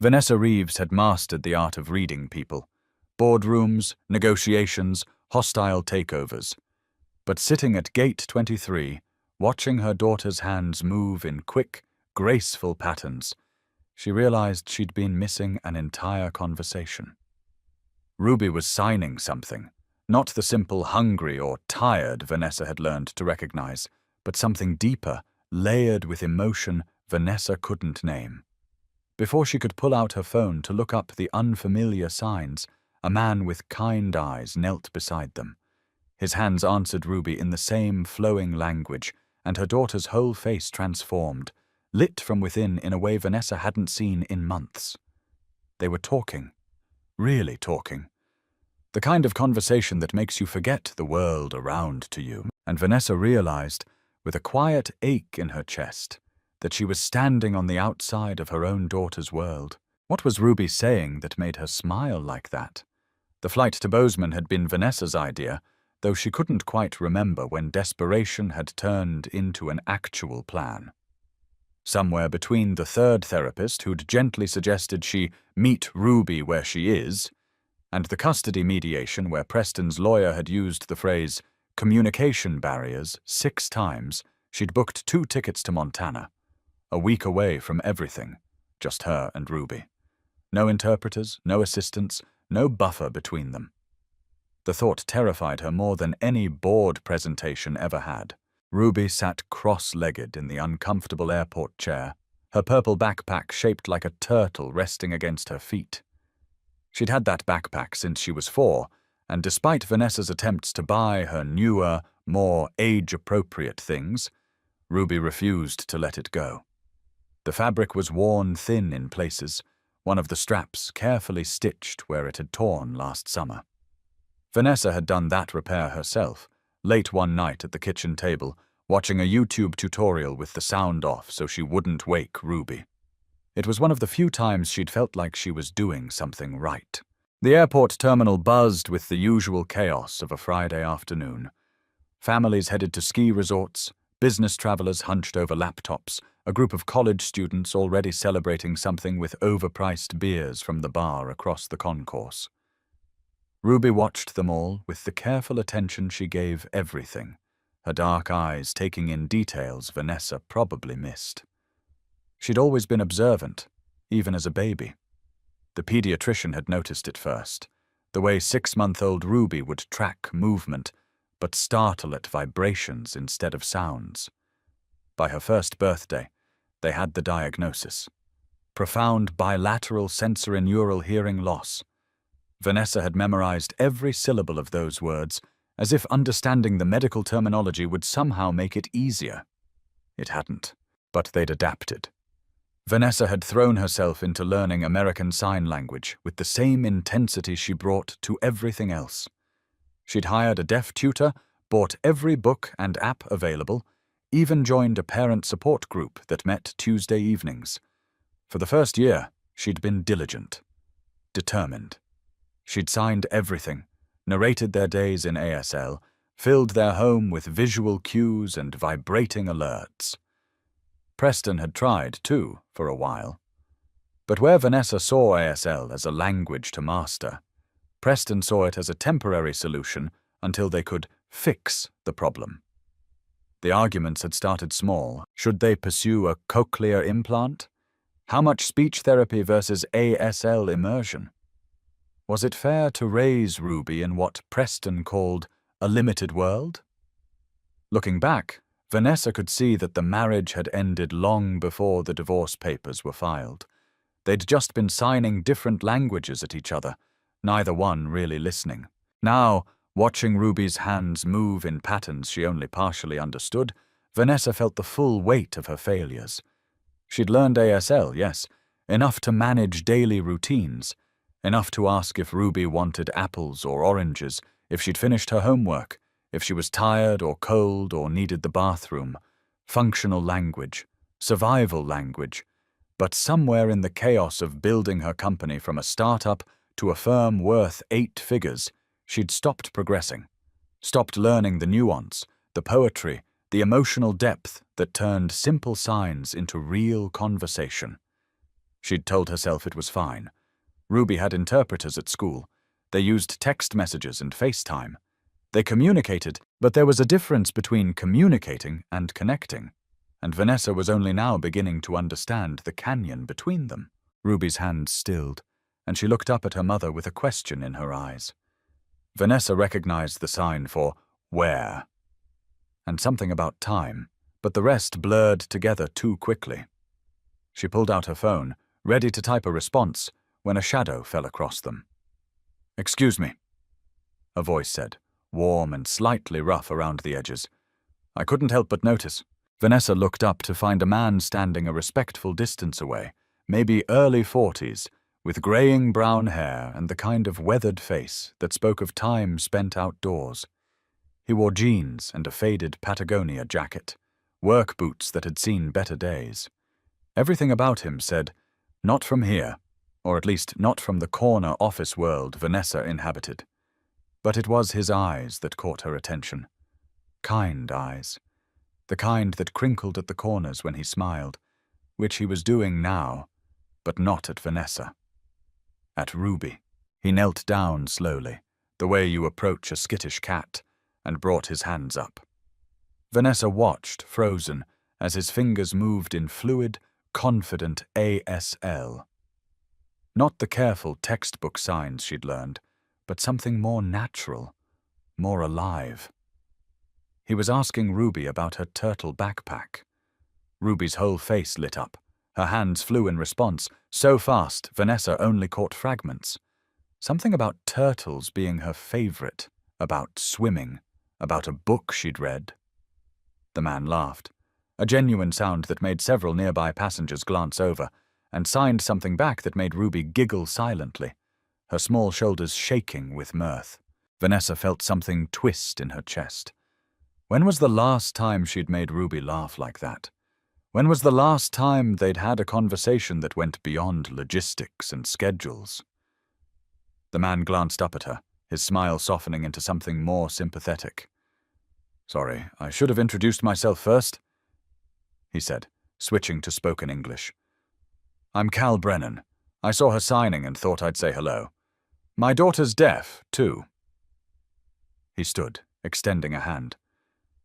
Vanessa Reeves had mastered the art of reading people. Boardrooms, negotiations, hostile takeovers. But sitting at gate 23, watching her daughter's hands move in quick, graceful patterns, she realized she'd been missing an entire conversation. Ruby was signing something, not the simple hungry or tired Vanessa had learned to recognize, but something deeper, layered with emotion Vanessa couldn't name. Before she could pull out her phone to look up the unfamiliar signs, a man with kind eyes knelt beside them. His hands answered Ruby in the same flowing language, and her daughter's whole face transformed, lit from within in a way Vanessa hadn't seen in months. They were talking, really talking. The kind of conversation that makes you forget the world around to you. And Vanessa realized, with a quiet ache in her chest, that she was standing on the outside of her own daughter's world. What was Ruby saying that made her smile like that? The flight to Bozeman had been Vanessa's idea, though she couldn't quite remember when desperation had turned into an actual plan. Somewhere between the third therapist who'd gently suggested she meet Ruby where she is, and the custody mediation where Preston's lawyer had used the phrase communication barriers 6 times, she'd booked 2 tickets to Montana. A week away from everything, just her and Ruby. No interpreters, no assistants, no buffer between them. The thought terrified her more than any board presentation ever had. Ruby sat cross-legged in the uncomfortable airport chair, her purple backpack shaped like a turtle resting against her feet. She'd had that backpack since she was 4, and despite Vanessa's attempts to buy her newer, more age-appropriate things, Ruby refused to let it go. The fabric was worn thin in places, one of the straps carefully stitched where it had torn last summer. Vanessa had done that repair herself, late one night at the kitchen table, watching a YouTube tutorial with the sound off so she wouldn't wake Ruby. It was one of the few times she'd felt like she was doing something right. The airport terminal buzzed with the usual chaos of a Friday afternoon. Families headed to ski resorts, business travelers hunched over laptops, a group of college students already celebrating something with overpriced beers from the bar across the concourse. Ruby watched them all with the careful attention she gave everything, her dark eyes taking in details Vanessa probably missed. She'd always been observant, even as a baby. The pediatrician had noticed it first, the way 6-month-old Ruby would track movement, but startle at vibrations instead of sounds. By her first birthday, they had the diagnosis: profound bilateral sensorineural hearing loss. Vanessa had memorized every syllable of those words, as if understanding the medical terminology would somehow make it easier. It hadn't, but they'd adapted. Vanessa had thrown herself into learning American Sign Language with the same intensity she brought to everything else. She'd hired a deaf tutor, bought every book and app available, even joined a parent support group that met Tuesday evenings. For the first year, she'd been diligent, determined. She'd signed everything, narrated their days in ASL, filled their home with visual cues and vibrating alerts. Preston had tried, too, for a while. But where Vanessa saw ASL as a language to master, Preston saw it as a temporary solution until they could fix the problem. The arguments had started small. Should they pursue a cochlear implant? How much speech therapy versus ASL immersion? Was it fair to raise Ruby in what Preston called a limited world? Looking back, Vanessa could see that the marriage had ended long before the divorce papers were filed. They'd just been signing different languages at each other, neither one really listening. Now, watching Ruby's hands move in patterns she only partially understood, Vanessa felt the full weight of her failures. She'd learned ASL, yes, enough to manage daily routines, enough to ask if Ruby wanted apples or oranges, if she'd finished her homework, if she was tired or cold or needed the bathroom. Functional language, survival language. But somewhere in the chaos of building her company from a startup to a firm worth 8 figures, she'd stopped progressing, stopped learning the nuance, the poetry, the emotional depth that turned simple signs into real conversation. She'd told herself it was fine. Ruby had interpreters at school. They used text messages and FaceTime. They communicated, but there was a difference between communicating and connecting, and Vanessa was only now beginning to understand the canyon between them. Ruby's hands stilled, and she looked up at her mother with a question in her eyes. Vanessa recognized the sign for where, and something about time, but the rest blurred together too quickly. She pulled out her phone, ready to type a response, when a shadow fell across them. "Excuse me," a voice said, warm and slightly rough around the edges. "I couldn't help but notice." Vanessa looked up to find a man standing a respectful distance away, maybe early 40s, with graying brown hair and the kind of weathered face that spoke of time spent outdoors. He wore jeans and a faded Patagonia jacket, work boots that had seen better days. Everything about him said, not from here, or at least not from the corner office world Vanessa inhabited. But it was his eyes that caught her attention. Kind eyes. The kind that crinkled at the corners when he smiled, which he was doing now, but not at Vanessa. At Ruby. He knelt down slowly, the way you approach a skittish cat, and brought his hands up. Vanessa watched, frozen, as his fingers moved in fluid, confident ASL. Not the careful textbook signs she'd learned, but something more natural, more alive. He was asking Ruby about her turtle backpack. Ruby's whole face lit up. Her hands flew in response, so fast Vanessa only caught fragments. Something about turtles being her favorite, about swimming, about a book she'd read. The man laughed, a genuine sound that made several nearby passengers glance over, and signed something back that made Ruby giggle silently, her small shoulders shaking with mirth. Vanessa felt something twist in her chest. When was the last time she'd made Ruby laugh like that? When was the last time they'd had a conversation that went beyond logistics and schedules? The man glanced up at her, his smile softening into something more sympathetic. "Sorry, I should have introduced myself first," he said, switching to spoken English. "I'm Cal Brennan. I saw her signing and thought I'd say hello. My daughter's deaf, too." He stood, extending a hand.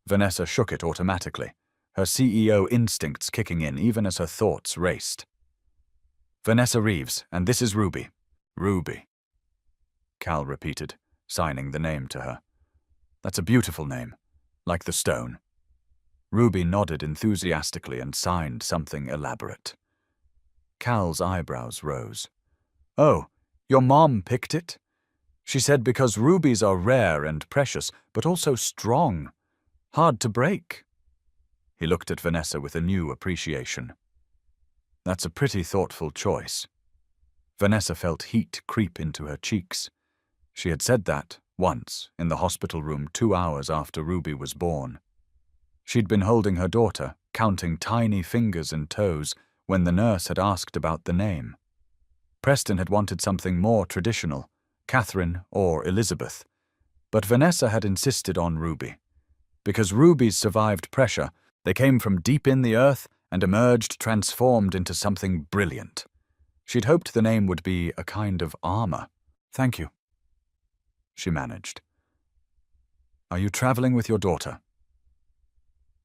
Vanessa shook it automatically, her CEO instincts kicking in even as her thoughts raced. "Vanessa Reeves, and this is Ruby." "Ruby," Cal repeated, signing the name to her. "That's a beautiful name, like the stone." Ruby nodded enthusiastically and signed something elaborate. Cal's eyebrows rose. "Oh, your mom picked it?" She said because rubies are rare and precious, but also strong, hard to break. He looked at Vanessa with a new appreciation. "That's a pretty thoughtful choice." Vanessa felt heat creep into her cheeks. She had said that once in the hospital room 2 hours after Ruby was born. She'd been holding her daughter, counting tiny fingers and toes, when the nurse had asked about the name. Preston had wanted something more traditional, Catherine or Elizabeth, but Vanessa had insisted on Ruby. Because rubies survived pressure, they came from deep in the earth and emerged transformed into something brilliant. She'd hoped the name would be a kind of armor. "Thank you," she managed. "Are you traveling with your daughter?"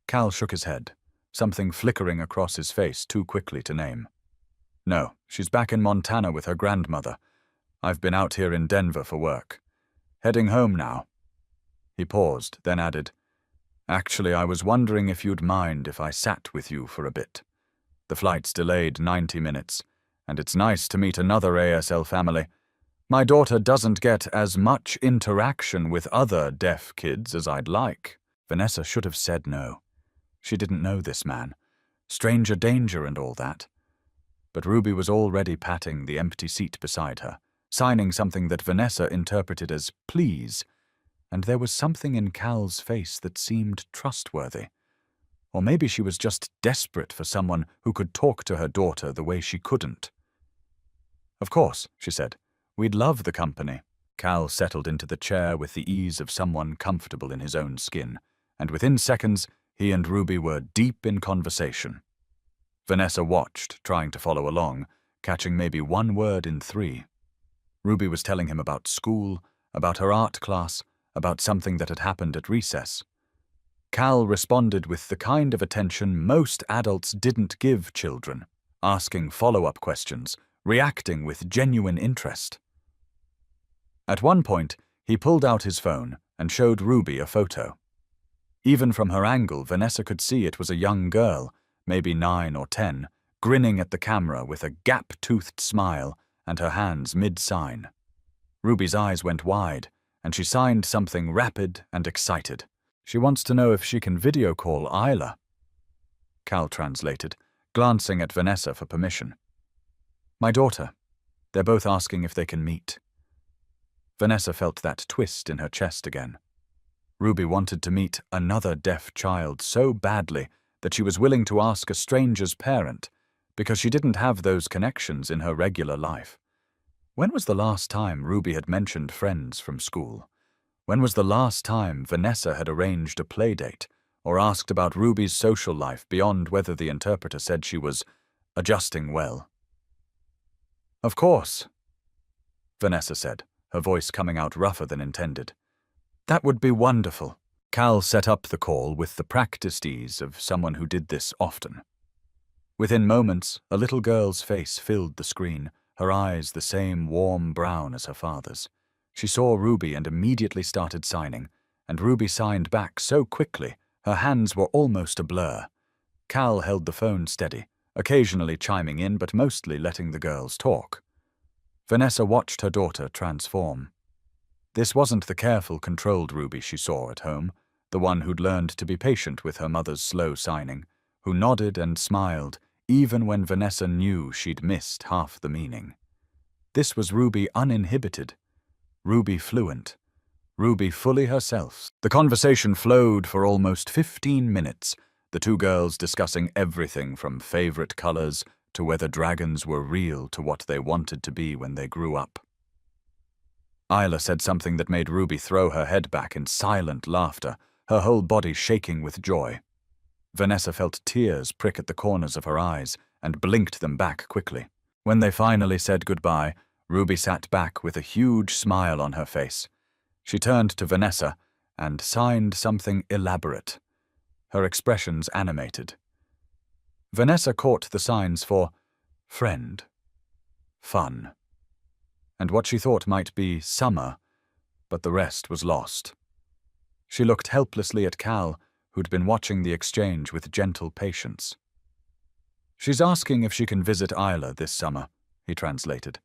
Cal shook his head, something flickering across his face too quickly to name. "No, she's back in Montana with her grandmother. I've been out here in Denver for work. Heading home now." He paused, then added, "Actually, I was wondering if you'd mind if I sat with you for a bit. The flight's delayed 90 minutes, and it's nice to meet another ASL family. My daughter doesn't get as much interaction with other deaf kids as I'd like." Vanessa should have said no. She didn't know this man. Stranger danger and all that. But Ruby was already patting the empty seat beside her, signing something that Vanessa interpreted as please, and there was something in Cal's face that seemed trustworthy. Or maybe she was just desperate for someone who could talk to her daughter the way she couldn't. "Of course," she said. "We'd love the company." Cal settled into the chair with the ease of someone comfortable in his own skin, and within seconds, he and Ruby were deep in conversation. Vanessa watched, trying to follow along, catching maybe one word in 3. Ruby was telling him about school, about her art class, about something that had happened at recess. Cal responded with the kind of attention most adults didn't give children, asking follow-up questions, reacting with genuine interest. At one point, he pulled out his phone and showed Ruby a photo. Even from her angle, Vanessa could see it was a young girl, maybe 9 or 10, grinning at the camera with a gap-toothed smile and her hands mid-sign. Ruby's eyes went wide, and she signed something rapid and excited. She wants to know if she can video call Isla. Cal translated, glancing at Vanessa for permission. My daughter. They're both asking if they can meet. Vanessa felt that twist in her chest again. Ruby wanted to meet another deaf child so badly that she was willing to ask a stranger's parent because she didn't have those connections in her regular life. When was the last time Ruby had mentioned friends from school? When was the last time Vanessa had arranged a playdate or asked about Ruby's social life beyond whether the interpreter said she was adjusting well? Of course, Vanessa said, her voice coming out rougher than intended. That would be wonderful. Cal set up the call with the practiced ease of someone who did this often. Within moments, a little girl's face filled the screen, her eyes the same warm brown as her father's. She saw Ruby and immediately started signing, and Ruby signed back so quickly, her hands were almost a blur. Cal held the phone steady, occasionally chiming in but mostly letting the girls talk. Vanessa watched her daughter transform. This wasn't the careful, controlled Ruby she saw at home, the one who'd learned to be patient with her mother's slow signing, who nodded and smiled even when Vanessa knew she'd missed half the meaning. This was Ruby uninhibited, Ruby fluent, Ruby fully herself. The conversation flowed for almost 15 minutes, the two girls discussing everything from favorite colors to whether dragons were real to what they wanted to be when they grew up. Isla said something that made Ruby throw her head back in silent laughter, her whole body shaking with joy. Vanessa felt tears prick at the corners of her eyes and blinked them back quickly. When they finally said goodbye, Ruby sat back with a huge smile on her face. She turned to Vanessa and signed something elaborate, her expressions animated. Vanessa caught the signs for friend, fun, and what she thought might be summer, but the rest was lost. She looked helplessly at Cal, who'd been watching the exchange with gentle patience. She's asking if she can visit Isla this summer, he translated.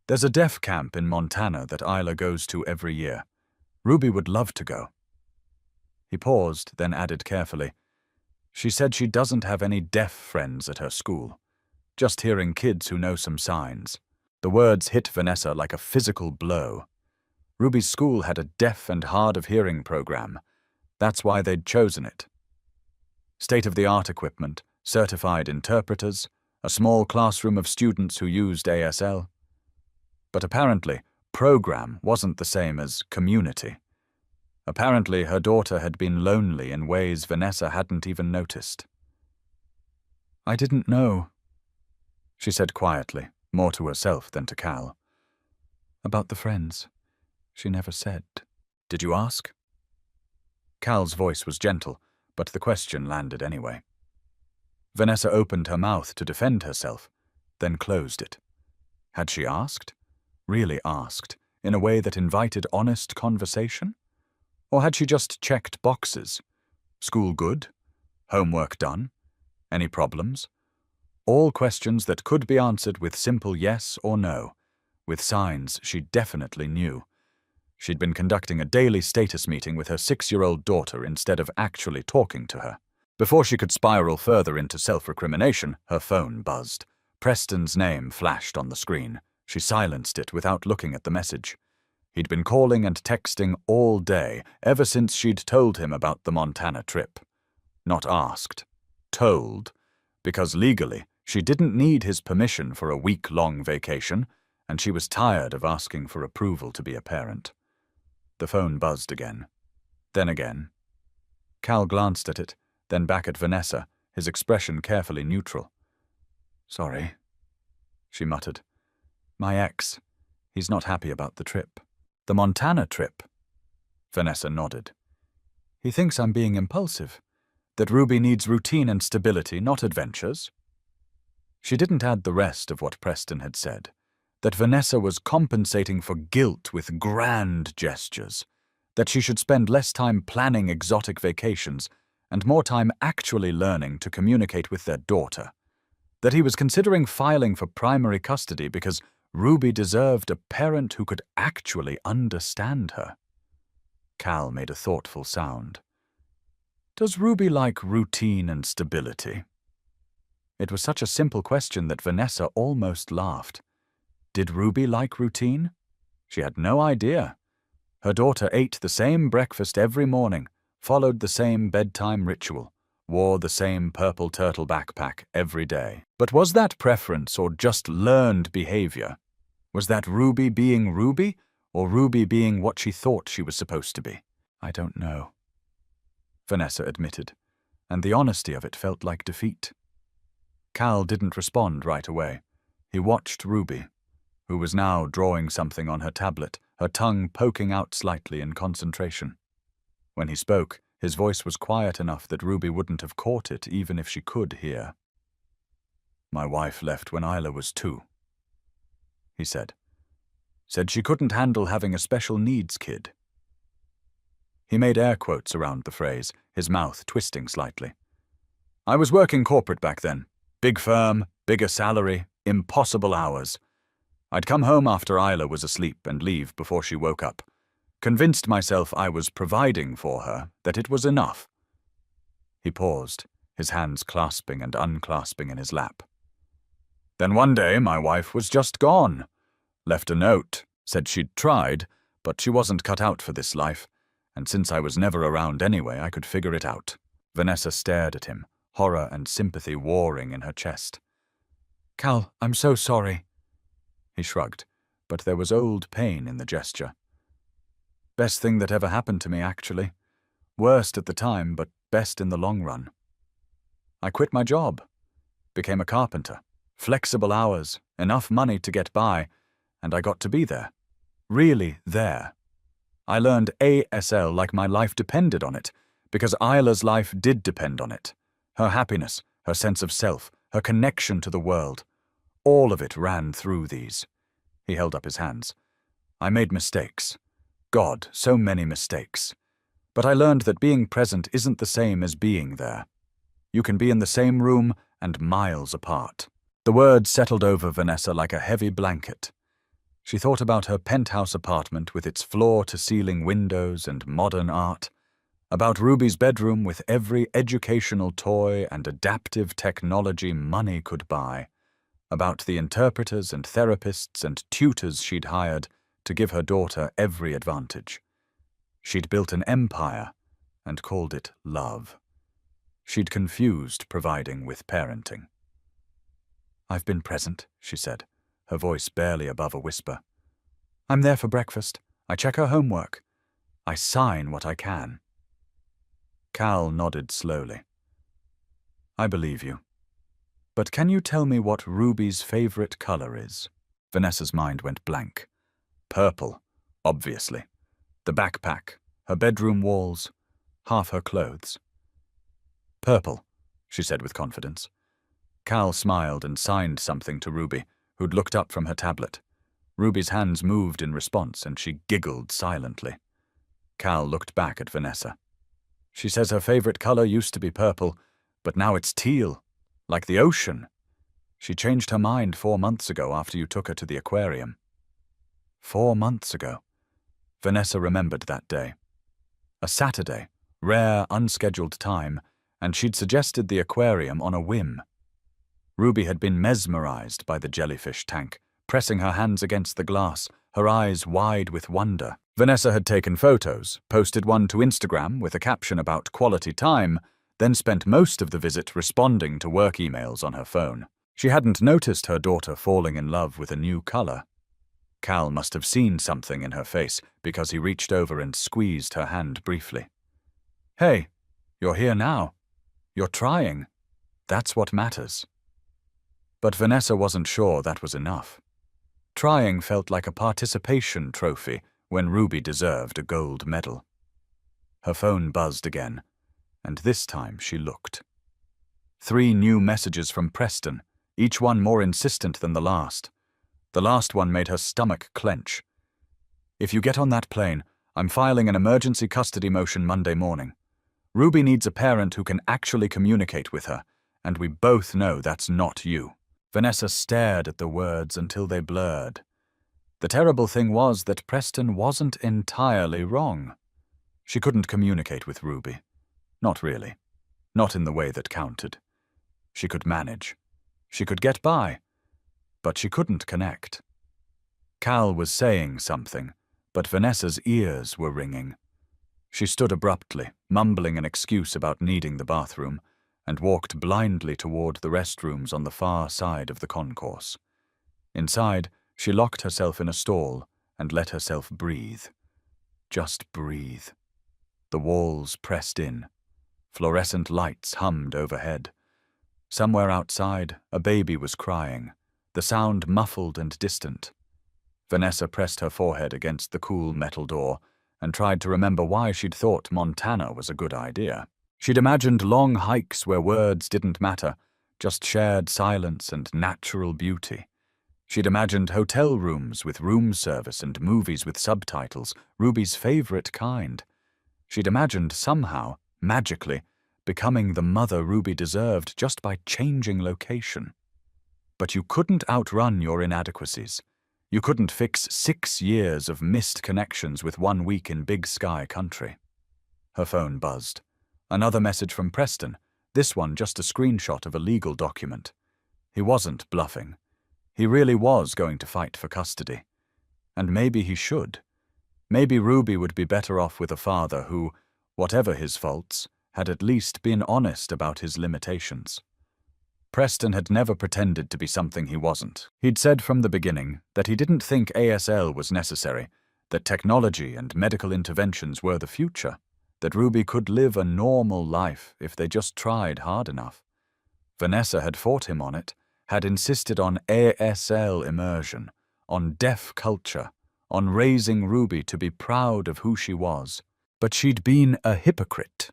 There's a deaf camp in Montana that Isla goes to every year. Ruby would love to go. He paused, then added carefully, she said she doesn't have any deaf friends at her school, just hearing kids who know some signs. The words hit Vanessa like a physical blow. Ruby's school had a deaf and hard of hearing program. That's why they'd chosen it. State-of-the-art equipment, certified interpreters, a small classroom of students who used ASL. But apparently, program wasn't the same as community. Apparently, her daughter had been lonely in ways Vanessa hadn't even noticed. I didn't know, she said quietly, more to herself than to Cal. About the friends, she never said. Did you ask? Cal's voice was gentle, but the question landed anyway. Vanessa opened her mouth to defend herself, then closed it. Had she asked? Really asked, in a way that invited honest conversation? Or had she just checked boxes? School good? Homework done? Any problems? All questions that could be answered with simple yes or no, with signs she definitely knew. She'd been conducting a daily status meeting with her 6-year-old daughter instead of actually talking to her. Before she could spiral further into self-recrimination, her phone buzzed. Preston's name flashed on the screen. She silenced it without looking at the message. He'd been calling and texting all day, ever since she'd told him about the Montana trip. Not asked. Told. Because legally, she didn't need his permission for a week-long vacation, and she was tired of asking for approval to be a parent. The phone buzzed again. Then again. Cal glanced at it, then back at Vanessa, his expression carefully neutral. Sorry, she muttered. My ex. He's not happy about the trip. The Montana trip. Vanessa nodded. He thinks I'm being impulsive, that Ruby needs routine and stability, not adventures. She didn't add the rest of what Preston had said, that Vanessa was compensating for guilt with grand gestures, that she should spend less time planning exotic vacations and more time actually learning to communicate with their daughter, that he was considering filing for primary custody because Ruby deserved a parent who could actually understand her. Cal made a thoughtful sound. Does Ruby like routine and stability? It was such a simple question that Vanessa almost laughed. Did Ruby like routine? She had no idea. Her daughter ate the same breakfast every morning, followed the same bedtime ritual, wore the same purple turtle backpack every day. But was that preference or just learned behavior? Was that Ruby being Ruby, or Ruby being what she thought she was supposed to be? I don't know, Vanessa admitted, and the honesty of it felt like defeat. Cal didn't respond right away. He watched Ruby, who was now drawing something on her tablet, her tongue poking out slightly in concentration. When he spoke, his voice was quiet enough that Ruby wouldn't have caught it even if she could hear. My wife left when Isla was 2, he said. Said she couldn't handle having a special needs kid. He made air quotes around the phrase, his mouth twisting slightly. I was working corporate back then. Big firm, bigger salary, impossible hours. I'd come home after Isla was asleep and leave before she woke up. Convinced myself I was providing for her, that it was enough. He paused, his hands clasping and unclasping in his lap. Then one day my wife was just gone. Left a note, said she'd tried, but she wasn't cut out for this life, and since I was never around anyway, I could figure it out. Vanessa stared at him, horror and sympathy warring in her chest. Cal, I'm so sorry. He shrugged, but there was old pain in the gesture. Best thing that ever happened to me, actually. Worst at the time, but best in the long run. I quit my job. Became a carpenter. Flexible hours, enough money to get by, and I got to be there. Really there. I learned ASL like my life depended on it, because Isla's life did depend on it. Her happiness, her sense of self, her connection to the world. All of it ran through these. He held up his hands. I made mistakes. God, so many mistakes. But I learned that being present isn't the same as being there. You can be in the same room and miles apart. The words settled over Vanessa like a heavy blanket. She thought about her penthouse apartment with its floor-to-ceiling windows and modern art, about Ruby's bedroom with every educational toy and adaptive technology money could buy, about the interpreters and therapists and tutors she'd hired to give her daughter every advantage. She'd built an empire and called it love. She'd confused providing with parenting. I've been present, she said, her voice barely above a whisper. I'm there for breakfast. I check her homework. I sign what I can. Cal nodded slowly. I believe you. But can you tell me what Ruby's favorite color is? Vanessa's mind went blank. Purple, obviously. The backpack, her bedroom walls, half her clothes. Purple, she said with confidence. Cal smiled and signed something to Ruby, who'd looked up from her tablet. Ruby's hands moved in response, and she giggled silently. Cal looked back at Vanessa. She says her favorite color used to be purple, but now it's teal, like the ocean. She changed her mind 4 months ago after you took her to the aquarium. 4 months ago. Vanessa remembered that day. A Saturday, rare, unscheduled time, and she'd suggested the aquarium on a whim. Ruby had been mesmerized by the jellyfish tank, pressing her hands against the glass, her eyes wide with wonder. Vanessa had taken photos, posted one to Instagram with a caption about quality time, then spent most of the visit responding to work emails on her phone. She hadn't noticed her daughter falling in love with a new color. Cal must have seen something in her face because he reached over and squeezed her hand briefly. Hey, you're here now. You're trying. That's what matters. But Vanessa wasn't sure that was enough. Trying felt like a participation trophy when Ruby deserved a gold medal. Her phone buzzed again, and this time she looked. 3 new messages from Preston, each one more insistent than the last. The last one made her stomach clench. "If you get on that plane, I'm filing an emergency custody motion Monday morning. Ruby needs a parent who can actually communicate with her, and we both know that's not you." Vanessa stared at the words until they blurred. The terrible thing was that Preston wasn't entirely wrong. She couldn't communicate with Ruby. Not really. Not in the way that counted. She could manage. She could get by. But she couldn't connect. Cal was saying something, but Vanessa's ears were ringing. She stood abruptly, mumbling an excuse about needing the bathroom, and walked blindly toward the restrooms on the far side of the concourse. Inside, she locked herself in a stall and let herself breathe. Just breathe. The walls pressed in. Fluorescent lights hummed overhead. Somewhere outside, a baby was crying, the sound muffled and distant. Vanessa pressed her forehead against the cool metal door and tried to remember why she'd thought Montana was a good idea. She'd imagined long hikes where words didn't matter, just shared silence and natural beauty. She'd imagined hotel rooms with room service and movies with subtitles, Ruby's favorite kind. She'd imagined somehow, magically, becoming the mother Ruby deserved just by changing location. But you couldn't outrun your inadequacies. You couldn't fix 6 years of missed connections with 1 week in Big Sky country. Her phone buzzed. Another message from Preston, this one just a screenshot of a legal document. He wasn't bluffing. He really was going to fight for custody. And maybe he should. Maybe Ruby would be better off with a father who, whatever his faults, had at least been honest about his limitations. Preston had never pretended to be something he wasn't. He'd said from the beginning that he didn't think ASL was necessary, that technology and medical interventions were the future, that Ruby could live a normal life if they just tried hard enough. Vanessa had fought him on it, had insisted on ASL immersion, on deaf culture, on raising Ruby to be proud of who she was. But she'd been a hypocrite.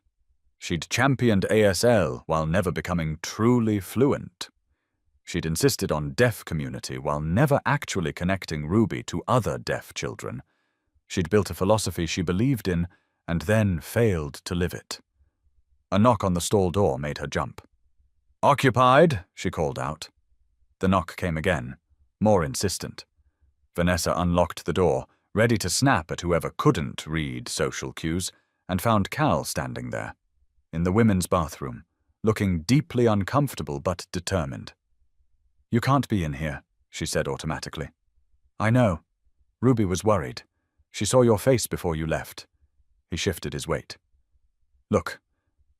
She'd championed ASL while never becoming truly fluent. She'd insisted on deaf community while never actually connecting Ruby to other deaf children. She'd built a philosophy she believed in and then failed to live it. A knock on the stall door made her jump. "Occupied," she called out. The knock came again, more insistent. Vanessa unlocked the door, ready to snap at whoever couldn't read social cues, and found Cal standing there, in the women's bathroom, looking deeply uncomfortable but determined. "You can't be in here," she said automatically. "I know. Ruby was worried. She saw your face before you left." He shifted his weight. "Look,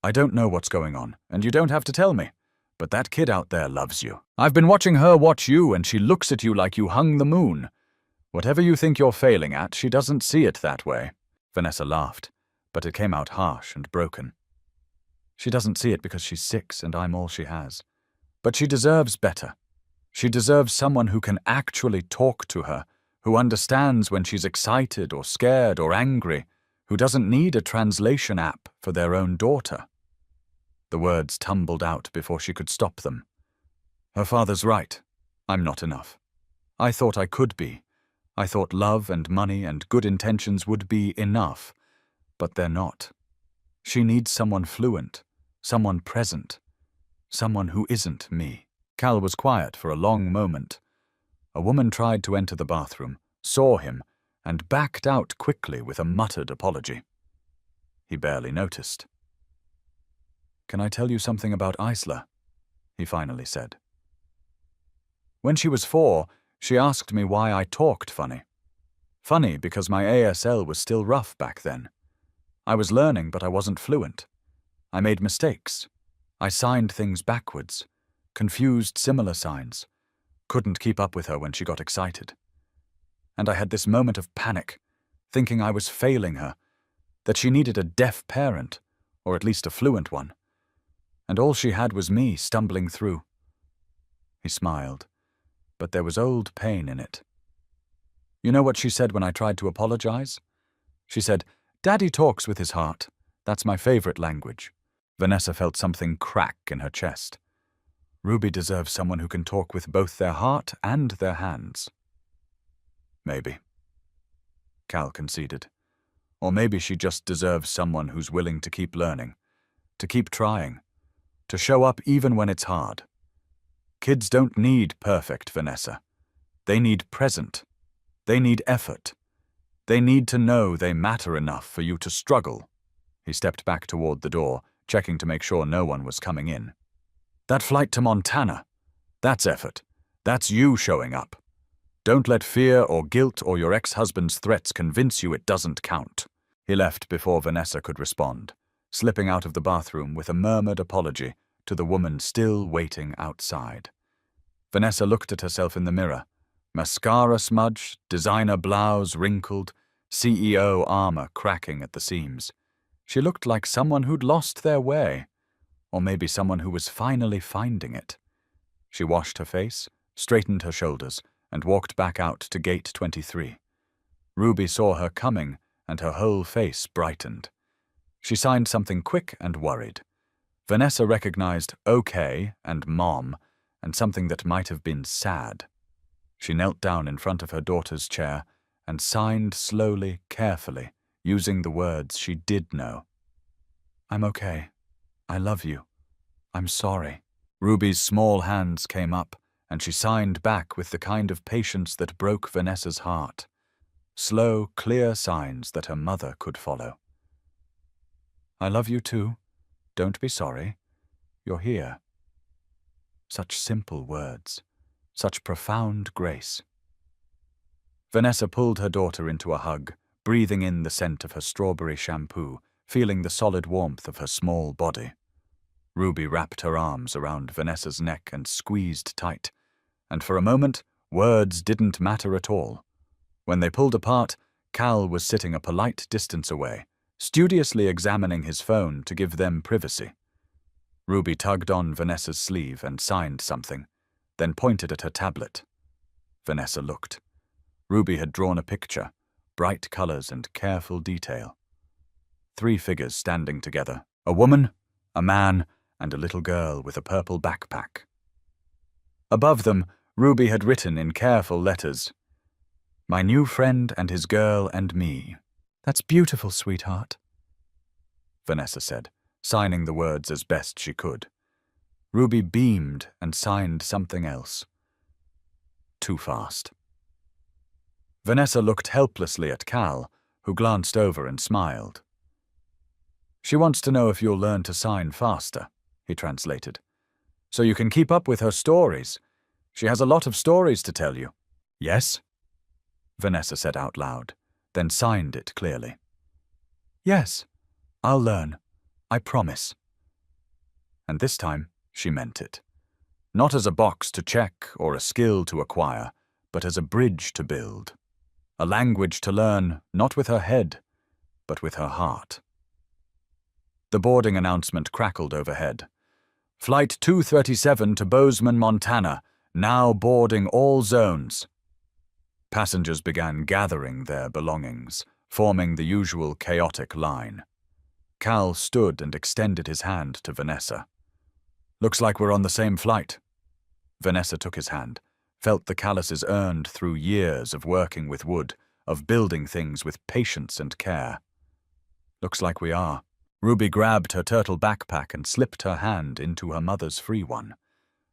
I don't know what's going on, and you don't have to tell me, but that kid out there loves you. I've been watching her watch you, and she looks at you like you hung the moon. Whatever you think you're failing at, she doesn't see it that way." Vanessa laughed, but it came out harsh and broken. "She doesn't see it because she's 6 and I'm all she has. But she deserves better. She deserves someone who can actually talk to her, who understands when she's excited or scared or angry, who doesn't need a translation app for their own daughter." The words tumbled out before she could stop them. "Her father's right. I'm not enough. I thought I could be. I thought love and money and good intentions would be enough. But they're not. She needs someone fluent, someone present, someone who isn't me." Cal was quiet for a long moment. A woman tried to enter the bathroom, saw him, and backed out quickly with a muttered apology. He barely noticed. "Can I tell you something about Isla?" he finally said. "When she was 4, she asked me why I talked funny. Funny because my ASL was still rough back then. I was learning, but I wasn't fluent. I made mistakes. I signed things backwards, confused similar signs, couldn't keep up with her when she got excited. And I had this moment of panic, thinking I was failing her, that she needed a deaf parent, or at least a fluent one. And all she had was me stumbling through. He smiled, but there was old pain in it. You know what she said when I tried to apologize? She said, "Daddy talks with his heart. That's my favorite language." Vanessa felt something crack in her chest. Ruby deserves someone who can talk with both their heart and their hands. Maybe, Cal conceded. Or maybe she just deserves someone who's willing to keep learning, to keep trying, to show up even when it's hard. Kids don't need perfect, Vanessa. They need present. They need effort. They need to know they matter enough for you to struggle. He stepped back toward the door, checking to make sure no one was coming in. That flight to Montana, that's effort. That's you showing up. Don't let fear or guilt or your ex-husband's threats convince you it doesn't count. He left before Vanessa could respond, slipping out of the bathroom with a murmured apology to the woman still waiting outside. Vanessa looked at herself in the mirror. Mascara smudge, designer blouse wrinkled, CEO armor cracking at the seams. She looked like someone who'd lost their way, or maybe someone who was finally finding it. She washed her face, straightened her shoulders, and walked back out to gate 23. Ruby saw her coming, and her whole face brightened. She signed something quick and worried. Vanessa recognized "okay" and "mom," and something that might have been sad. She knelt down in front of her daughter's chair and signed slowly, carefully, using the words she did know. "I'm okay. I love you. I'm sorry." Ruby's small hands came up, and she signed back with the kind of patience that broke Vanessa's heart. Slow, clear signs that her mother could follow. "I love you too. Don't be sorry. You're here." Such simple words. Such profound grace. Vanessa pulled her daughter into a hug, breathing in the scent of her strawberry shampoo, feeling the solid warmth of her small body. Ruby wrapped her arms around Vanessa's neck and squeezed tight, and for a moment, words didn't matter at all. When they pulled apart, Cal was sitting a polite distance away, studiously examining his phone to give them privacy. Ruby tugged on Vanessa's sleeve and signed something, then pointed at her tablet. Vanessa looked. Ruby had drawn a picture, bright colors and careful detail. 3 figures standing together, a woman, a man, and a little girl with a purple backpack. Above them, Ruby had written in careful letters, "My new friend and his girl and me." "That's beautiful, sweetheart," Vanessa said, signing the words as best she could. Ruby beamed and signed something else. Too fast. Vanessa looked helplessly at Cal, who glanced over and smiled. "She wants to know if you'll learn to sign faster," he translated, "so you can keep up with her stories. She has a lot of stories to tell you." "Yes?" Vanessa said out loud, then signed it clearly. "Yes, I'll learn. I promise." And this time, she meant it. Not as a box to check or a skill to acquire, but as a bridge to build. A language to learn, not with her head, but with her heart. The boarding announcement crackled overhead. "Flight 237 to Bozeman, Montana, now boarding all zones." Passengers began gathering their belongings, forming the usual chaotic line. Cal stood and extended his hand to Vanessa. "Looks like we're on the same flight." Vanessa took his hand, felt the calluses earned through years of working with wood, of building things with patience and care. "Looks like we are." Ruby grabbed her turtle backpack and slipped her hand into her mother's free one.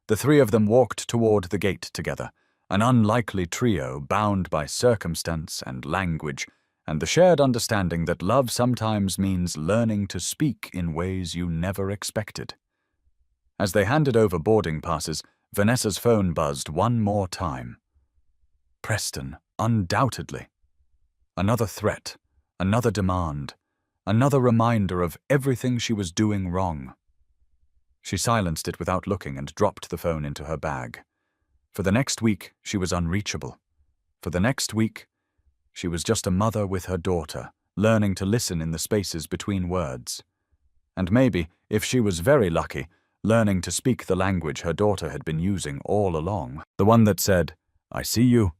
The 3 of them walked toward the gate together, an unlikely trio bound by circumstance and language, and the shared understanding that love sometimes means learning to speak in ways you never expected. As they handed over boarding passes, Vanessa's phone buzzed one more time. Preston, undoubtedly. Another threat, another demand, another reminder of everything she was doing wrong. She silenced it without looking and dropped the phone into her bag. For the next week, she was unreachable. For the next week, she was just a mother with her daughter, learning to listen in the spaces between words. And maybe, if she was very lucky, learning to speak the language her daughter had been using all along, the one that said, "I see you,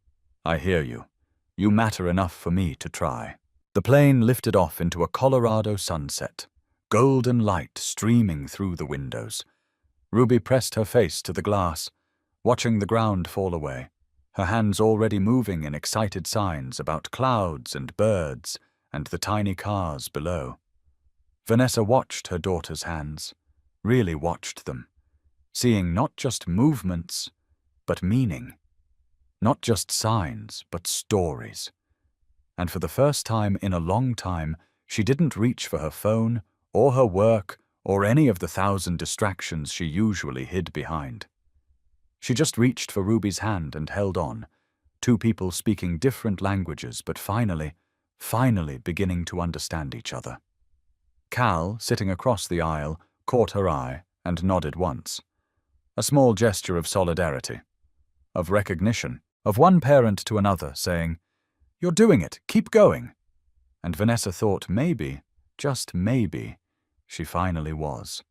I hear you. You matter enough for me to try." The plane lifted off into a Colorado sunset, golden light streaming through the windows. Ruby pressed her face to the glass, watching the ground fall away, her hands already moving in excited signs about clouds and birds and the tiny cars below. Vanessa watched her daughter's hands, really watched them, seeing not just movements, but meaning. Not just signs, but stories. And for the first time in a long time, she didn't reach for her phone, or her work, or any of the 1,000 distractions she usually hid behind. She just reached for Ruby's hand and held on, two people speaking different languages, but finally beginning to understand each other. Cal, sitting across the aisle, caught her eye and nodded once. A small gesture of solidarity, of recognition, of one parent to another saying, "You're doing it, keep going." And Vanessa thought maybe, just maybe, she finally was.